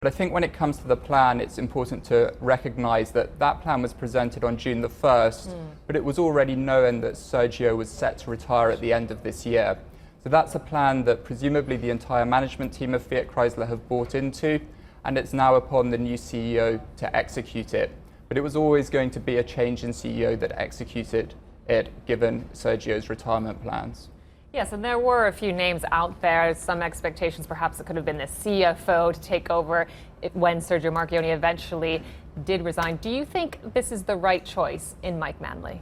But I think when it comes to the plan, it's important to recognize that that plan was presented on June the 1st, but it was already known that Sergio was set to retire at the end of this year. So that's a plan that presumably the entire management team of Fiat Chrysler have bought into, and it's now upon the new CEO to execute it. But it was always going to be a change in CEO that executed it, given Sergio's retirement plans. Yes, and there were a few names out there, some expectations perhaps it could have been the CFO to take over when Sergio Marchionne eventually did resign. Do you think this is the right choice in Mike Manley?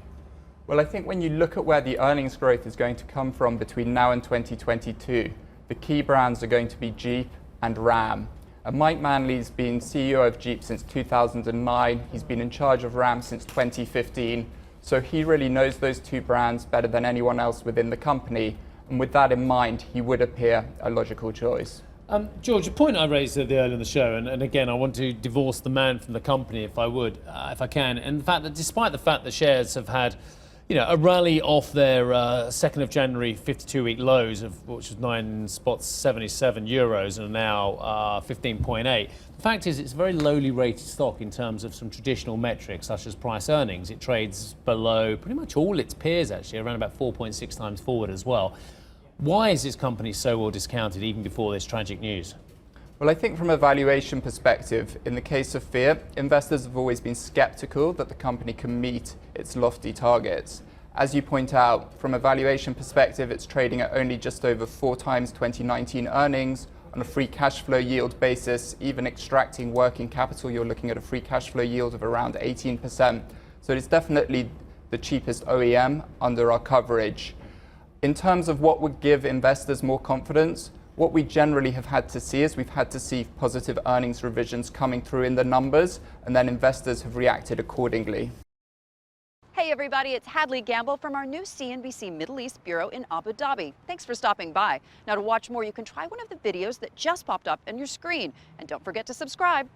Well, I think when you look at where the earnings growth is going to come from between now and 2022, the key brands are going to be Jeep and Ram. And Mike Manley's been CEO of Jeep since 2009. He's been in charge of Ram since 2015. So he really knows those two brands better than anyone else within the company. And with that in mind, he would appear a logical choice. George, a point I raised earlier in the show, and again, I want to divorce the man from the company if I can, and the fact that despite the fact the shares have had a rally off their 2nd of January 52-week lows, which was 9.77 euros and now 15.8. The fact is it's a very lowly rated stock in terms of some traditional metrics such as price earnings. It trades below pretty much all its peers, actually, around about 4.6 times forward as well. Why is this company so well discounted even before this tragic news? Well, I think from a valuation perspective, in the case of Fiat, investors have always been skeptical that the company can meet its lofty targets. As you point out, from a valuation perspective, it's trading at only just over 4 times 2019 earnings. On a free cash flow yield basis, even extracting working capital, you're looking at a free cash flow yield of around 18%. So it's definitely the cheapest OEM under our coverage. In terms of what would give investors more confidence, what we generally have had to see is we've had to see positive earnings revisions coming through in the numbers, and then investors have reacted accordingly. Hey everybody, it's Hadley Gamble from our new CNBC Middle East Bureau in Abu Dhabi. Thanks for stopping by. Now to watch more, you can try one of the videos that just popped up on your screen. And don't forget to subscribe.